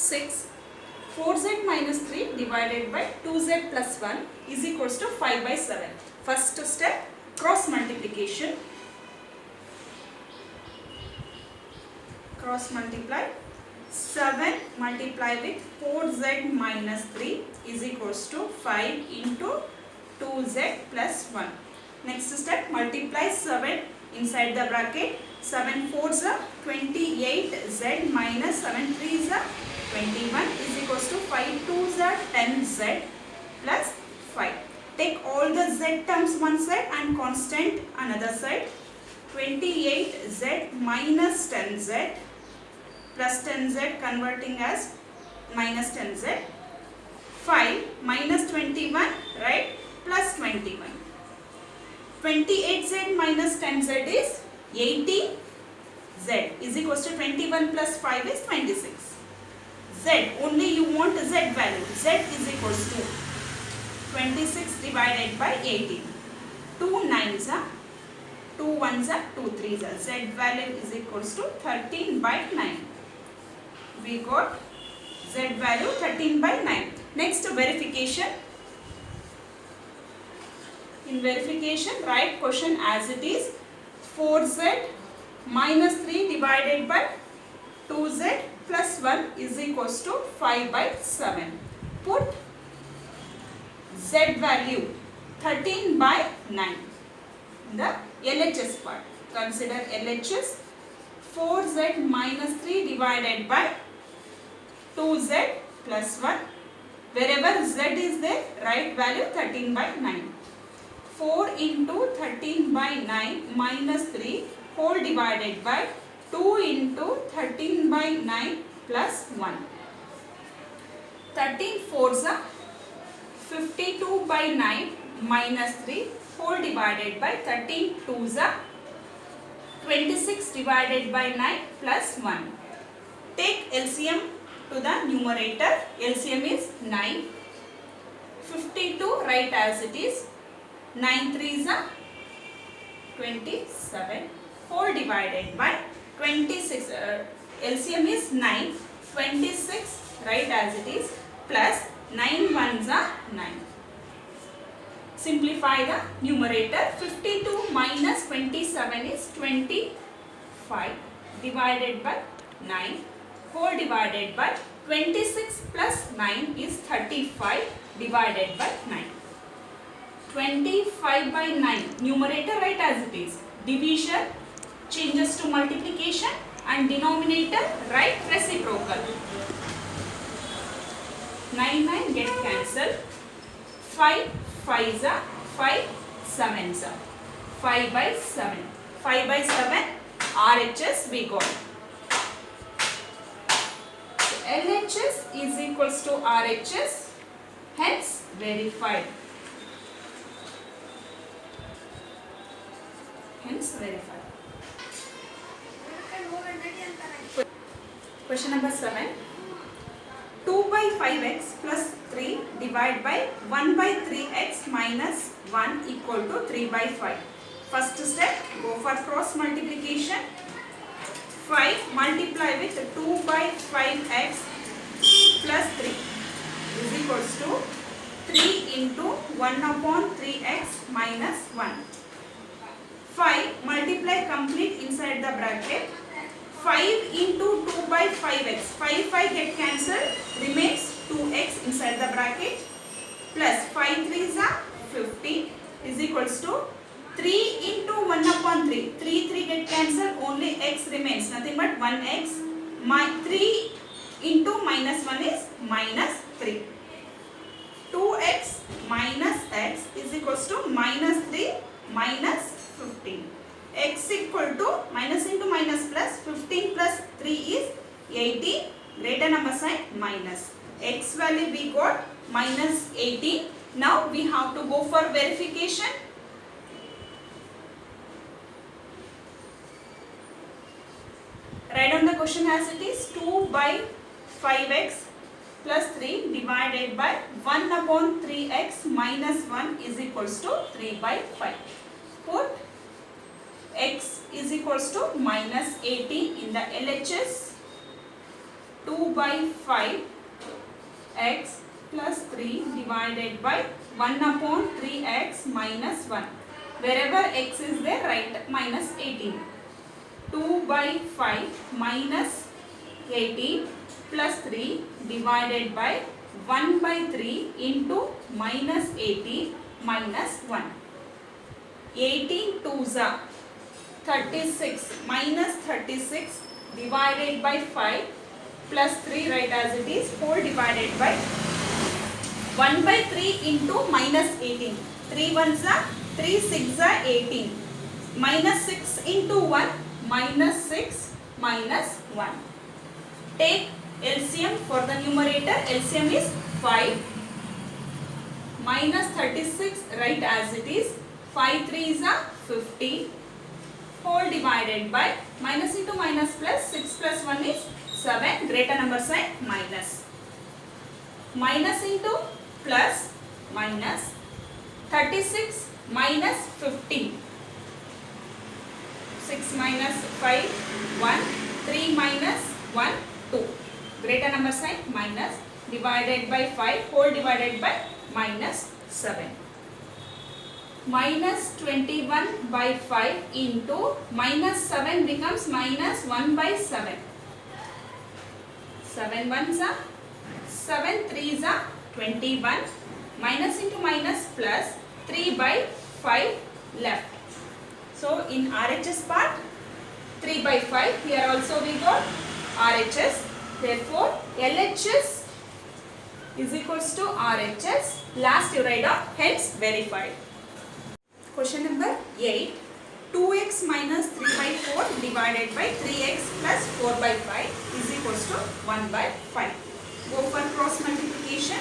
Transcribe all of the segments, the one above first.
6. 4z minus 3 divided by 2z plus 1 is equals to 5 by 7. First step, cross multiplication. Cross multiply. 7 multiply with 4z minus 3 is equals to 5 into 2z plus 1. Next step, multiply 7 inside the bracket. 7 4s are 28z minus 7 3s are 21 is equals to 5 2s are 10z plus 5. Take all the z terms one side and constant another side. 28z minus 10z plus 10z converting as minus 10z. 5 minus 21, right, plus 21. 28z minus 10z is 80z is equals to 21 plus 5 is 26. Z, only you want z value. Z is equals to 26 divided by 18. 2 9s are 2 1s are 2 3s are. Z value is equals to 13 by 9. We got z value 13 by 9. Next, verification. In verification, write question as it is. 4z minus 3 divided by 2z plus 1 is equals to 5 by 7. Put z value 13 by 9 in the LHS part. Consider LHS. 4z minus 3 divided by 2z plus 1. Wherever z is there, write value 13 by 9. 4 into 13 by 9 minus 3 whole divided by 2 into 13 by 9 plus 1. 13 4s are 52 by 9 minus 3 whole divided by 13 2s are 26 divided by 9 plus 1. Take LCM to the numerator. LCM is 9. 52 write as it is. 9 3s are 27 whole divided by 26. LCM is 9. 26 write as it is plus 9 1s are 9. Simplify the numerator. 52 minus 27 is 25 divided by 9 whole divided by 26 plus 9 is 35 divided by 9. 25 by 9. Numerator write as it is. Division changes to multiplication and denominator write reciprocal. 9 9 get cancelled. 5 5s are 5 7s are 5 by 7. 5 by 7 RHS we got. So LHS is equals to RHS, hence verified. Hence verified. Question number 7. 2 by 5x plus 3 divided by 1 by 3x minus 1 equal to 3 by 5. First step, go for cross multiplication. 5 multiply with 2 by 5x plus 3 is equals to 3 into 1 upon 3x minus 1. 5 multiply complete inside the bracket. 5 into 2 by 5x. 5 5 get cancelled. Remains 2x inside the bracket. Plus 5 3s are 15 is equals to 3 into 1 upon 3. 3 3 get cancelled. Only x remains. Nothing but 1x. 3 into minus 1 is minus 3. 2x minus x is equals to minus 3 minus 15. X equal to minus into minus plus 15 plus 3 is 18. Greater number sign minus. X value we got minus 18. Now we have to go for verification. Write on the question as it is. 2 by 5x plus 3 divided by 1 upon 3x minus 1 is equals to 3 by 5. Put x is equals to minus 18 in the LHS. 2 by 5 x plus 3 divided by 1 upon 3x minus 1. Wherever x is there, write minus 18. 2 by 5 minus 18 plus 3 divided by 1 by 3 into minus 18 minus 1. 18 2s are 36 minus 36 divided by 5 plus 3 write as it is, 4 divided by 1 by 3 into minus 18. 3 ones are 3 6 are 18. Minus 6 into 1 minus 6 minus 1. Take LCM for the numerator. LCM is 5 minus 36 write as it is. 5 3s are 50 whole divided by minus into minus plus 6 plus 1 is 7, greater number sign minus. Minus into plus minus 36 minus 50. 6 minus 5 1, 3 minus 1 2. Greater number sign minus divided by 5 whole divided by minus 7. Minus 21 by 5 into minus 7 becomes minus 1 by 7. 7 ones are 7 3s are 21. Minus into minus plus 3 by 5 left. So in RHS part 3 by 5, here also we got RHS. Therefore LHS is equals to RHS. Last you write down, hence verified. Question number 8. 2x minus 3 by 4 divided by 3x plus 4 by 5 is equals to 1 by 5. Go for cross multiplication.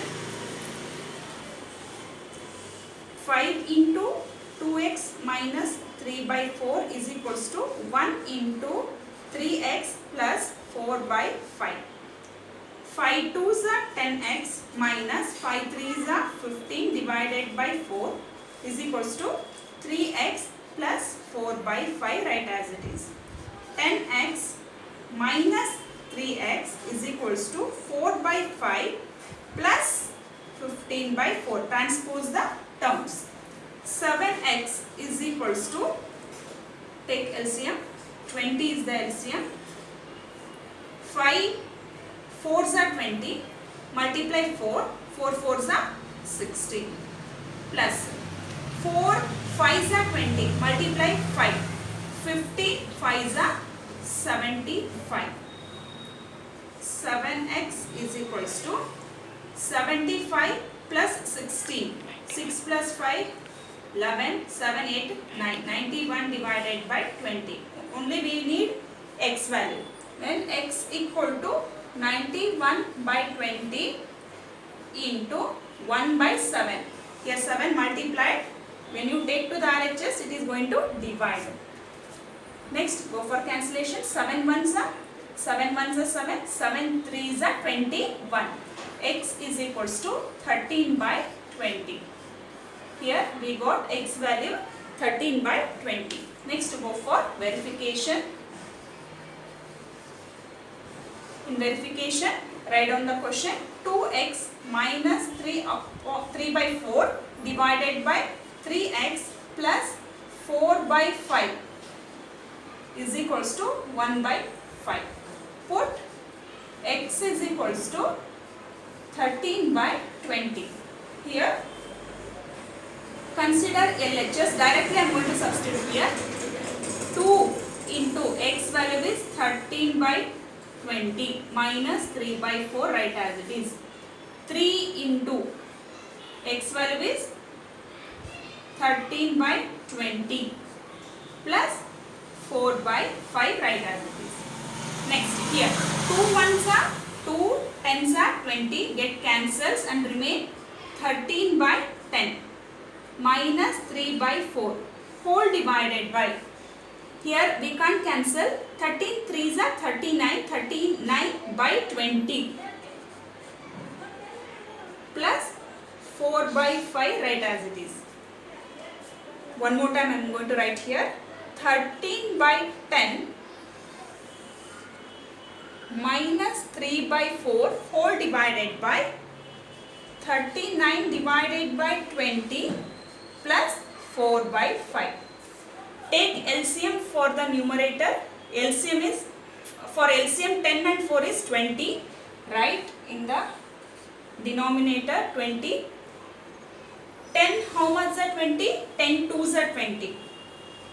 5 into 2x minus 3 by 4 is equals to 1 into 3x plus 4 by 5. 5 2s are 10x minus 5 3s are 15 divided by 4 is equals to 3x plus 4 by 5, write as it is. 10x minus 3x is equals to 4 by 5 plus 15 by 4. Transpose the terms. 7x is equals to, take LCM, 20 is the LCM. 5 4s are 20, multiply 4, 4 4s are 60, plus 4 5s are 20, multiply 5, 50 5s are 75. 7x is equals to 75 plus 16, 6 plus 5, 11, 7, 8, 9, 91 divided by 20. Only we need x value. When x equal to 91 by 20 into 1 by 7. Here 7 multiplied. When you take to the RHS, it is going to divide. Next, go for cancellation. 7 ones are 7, 7 3s are 21. X is equals to 13 by 20. Here we got x value 13 by 20. Next, go for verification. In verification, write down the question. 2x minus 3 by 4 divided by 3x plus 4 by 5 is equals to 1 by 5. Put x is equals to 13 by 20. Here consider LHS. Directly I am going to substitute here. 2 into x value is 13 by 20 minus 3 by 4, write as it is. 3 into x value is 13 by 20 plus 4 by 5, write as it is. Next, here 2 ones are 2, 10s are 20, get cancels and remain 13 by 10 minus 3 by 4 whole divided by, here we can't cancel, 13 3s are 39, 39 by 20 plus 4 by 5, write as it is. One more time I am going to write here. 13 by 10 minus 3 by 4 whole divided by 39 divided by 20 plus 4 by 5. Take LCM for the numerator. LCM is, for LCM 10 and 4 is 20. Write in the denominator 20. 10 how much are 20? 10 2s are 20.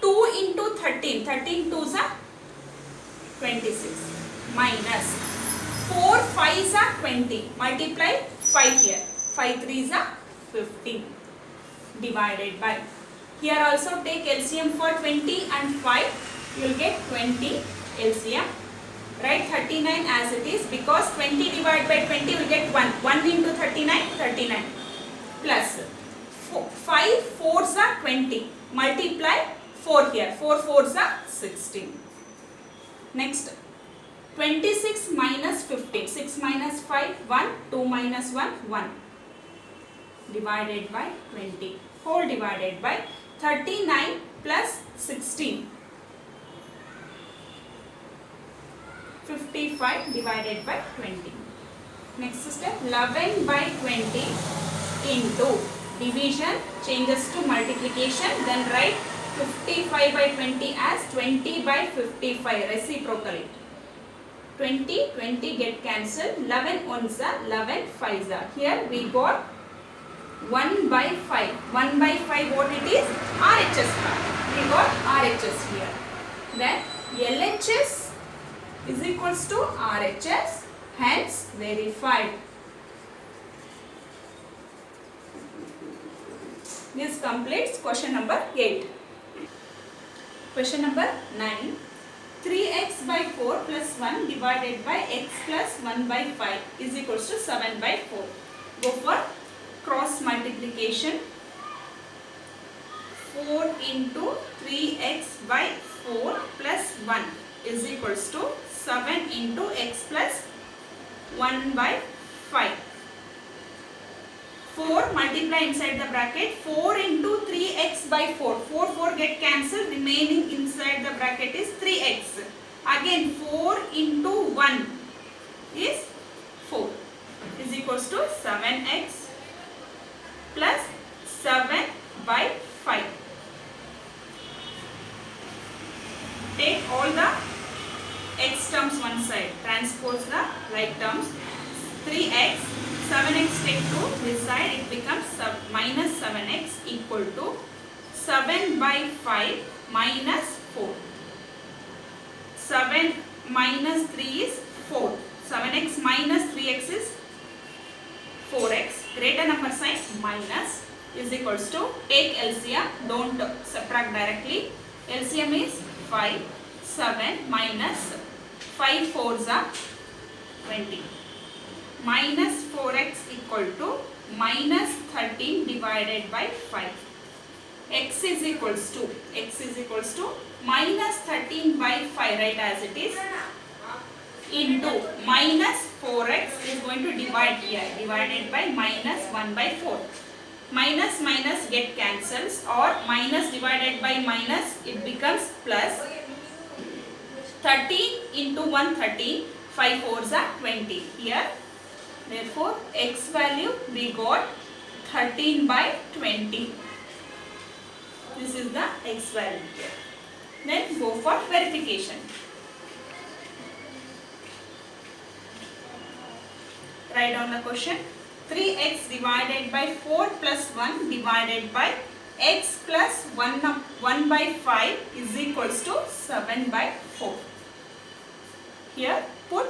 2 into 13. 13 2s are 26. Minus 4 5s are 20. Multiply 5 here. 5 3s are 15. Divided by. Here also take LCM for 20 and 5. You will get 20 LCM. Write 39 as it is, because 20 divided by 20 will get 1. 1 into 39, 39. Plus 5 4s are 20. Multiply 4 here. 4 4s are 16. Next, 26 minus 15. 6 minus 5, 1. 2 minus 1, 1. Divided by 20. Whole divided by 39 plus 16. 55 divided by 20. Next step, 11 by 20 into division changes to multiplication. Then write 55 by 20 as 20 by 55 reciprocally. 20, 20 get cancelled. 11 ones are 11 5s are. Here we got 1 by 5. 1 by 5 what it is? RHS part. We got RHS here. Then LHS is equals to RHS, hence verified. This completes question number 8. Question number 9. 3x by 4 plus 1 divided by x plus 1 by 5 is equals to 7 by 4. Go for cross multiplication. 4 into 3x by 4 plus 1 is equals to 7 into x plus 1 by 5. 4 multiply inside the bracket. 4 into 3x by 4. 4 4 get cancelled. Remaining inside the bracket is 3x. Again 4 into 1 is 4 is equals to 7x plus 7 by 5. Take all the x terms one side. Transpose the like terms. 3x, 7x take to this side. It becomes minus 7x equal to 7 by 5 minus 4. 7 minus 3 is 4. 7x minus 3x is 4x. Greater number sign minus is equals to, take LCM, don't subtract directly. LCM is 5, 7 minus 5 4s are 20. Minus 4x equal to minus 13 divided by 5. X is equals to minus 13 by 5, right, as it is, into minus 4x is going to divide here, divided by minus 1 by 4. Minus minus get cancels, or minus divided by minus, it becomes plus. 13 into 1 13, 5 4s are 20 here. Therefore x value we got 13 by 20. This is the x value here. Then go for verification. Write down the question. 3x divided by 4 plus 1 divided by x plus 1 by 5 is equals to 7 by 4. Here put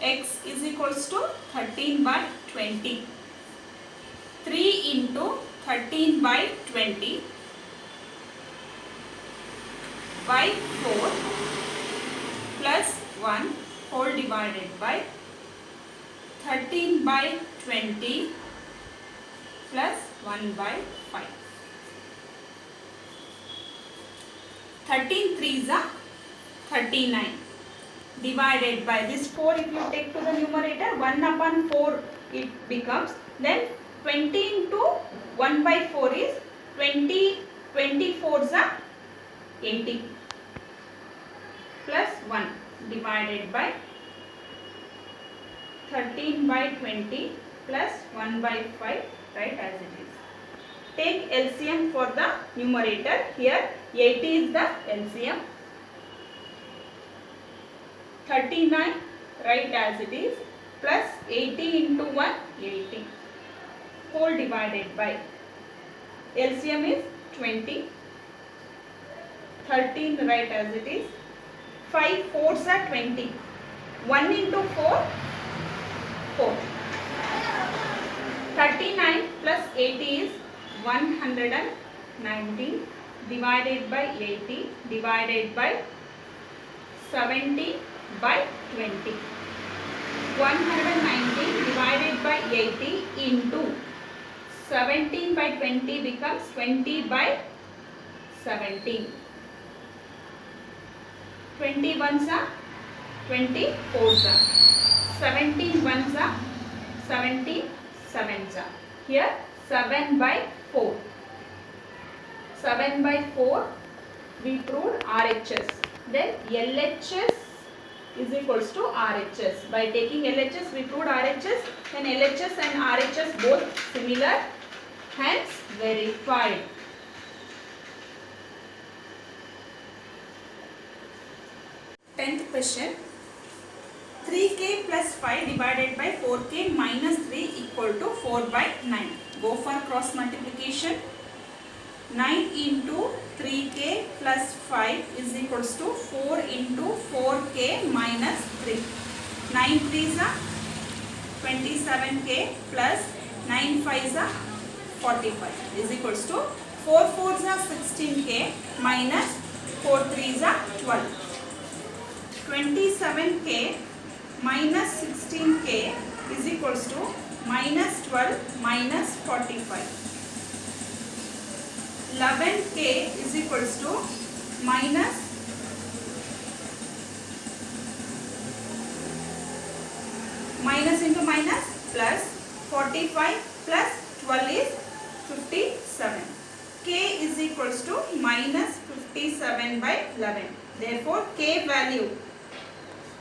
x is equals to 13 by 20. 3 into 13 by 20 by 4 plus 1 whole divided by 13 by 20 plus 1 by 5. 13 3s are 39. Divided by this 4, if you take to the numerator, 1 upon 4 it becomes, then 20 into 1 by 4 is 20, 24s are 80 plus 1. divided by 13 by 20 plus 1 by 5, right as it is. Take LCM for the numerator. Here 80 is the LCM. 39, right as it is, plus 80 into 1, 80. Whole divided by LCM is 20. 13, right as it is. 5 fours are 20. 1 into 4, 4. 39 plus 80 is 119 divided by 80 divided by 70 by 20. 119 divided by 80 into 17 by 20 becomes 20 by 17. 20 ones are 20 fours are. 17 ones are 70 sevens are. Here 7 by 4. 7 by 4 we proved RHS. Then LHS is equals to RHS. By taking LHS we proved RHS. Then LHS and RHS both similar. Hence verified. Tenth question. 3k plus 5 divided by 4k minus 3 equal to 4 by 9. Go for cross multiplication. 9 into 3k plus 5 is equals to 4 into 4k minus 3. 9 3s are 27k plus 9 5s are 45 is equals to 4 4s are 16k minus 4 3s are 12. 27k minus 16k is equals to minus 12 minus 45. 11k is equals to minus into minus plus 45 plus 12 is 57. K is equals to minus 57 by 11. Therefore, K value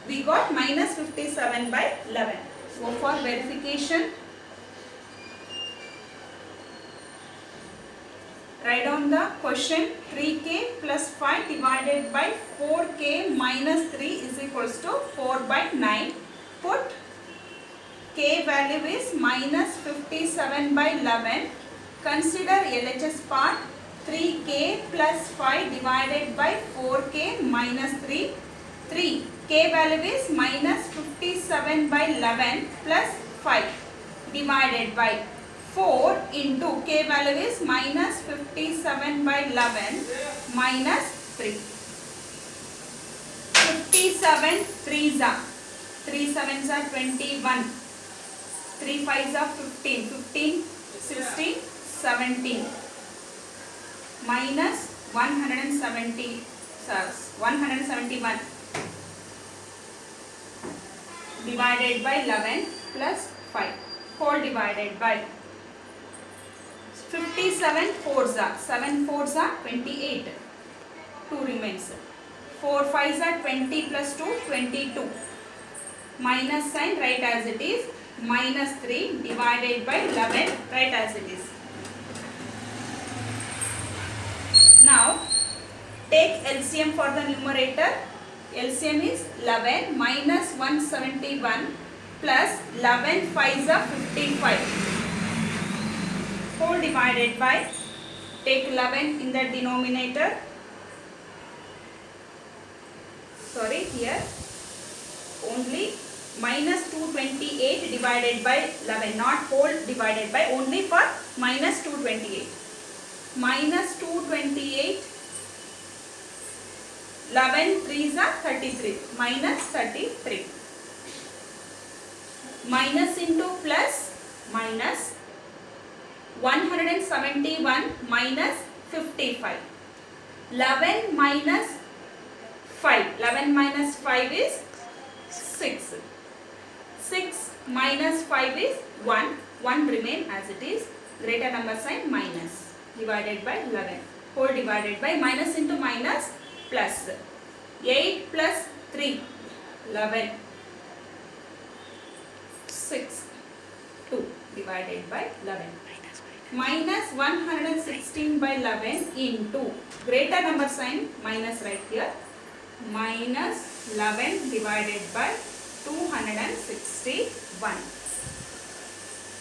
we got minus 57 by 11. Go for verification. Write down the question. 3k plus 5 divided by 4k minus 3 is equals to 4 by 9. Put k value is minus 57 by 11. Consider LHS part. 3k plus 5 divided by 4k minus 3. 3. K value is minus 57 by 11 plus 5 divided by 4 into k value is minus 57 by 11 minus 3. 57 3s are 3 7s are 21. 3 5s are 15. 15 16 17 minus 171 divided by 11 plus 5 whole divided by 57 4s are 7 4s are 28. 2 remains. 4 5s are 20 plus 2 22. Minus sign right as it is. Minus 3 divided by 11 right as it is. Now take LCM for the numerator. LCM is 11 minus 171 plus 11 5s are 55. Whole divided by, take 11 in the denominator. Sorry, here only minus 228 divided by 11, not whole divided by, only for minus 228. Minus 228, 11 3s are 33, minus 33. Minus into plus, minus 171 minus 55. 11 minus 5. 11 minus 5 is 6. 6 minus 5 is 1. 1 remain as it is. Greater number sign minus. Divided by 11. Whole divided by, minus into minus plus. 8 plus 3. 11. 6. 2 divided by 11. Minus 116 by 11 into greater number sign minus right here. Minus 11 divided by 261.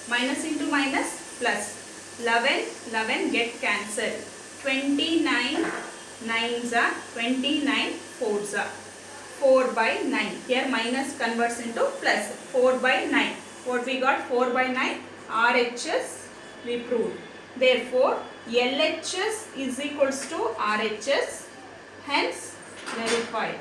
Minus into minus plus. 11 get cancelled. 29 9s are 29 4s are 4 by 9. Here minus converts into plus. 4 by 9. What we got? 4 by 9. RHS we proved. Therefore, LHS is equals to RHS. Hence verified.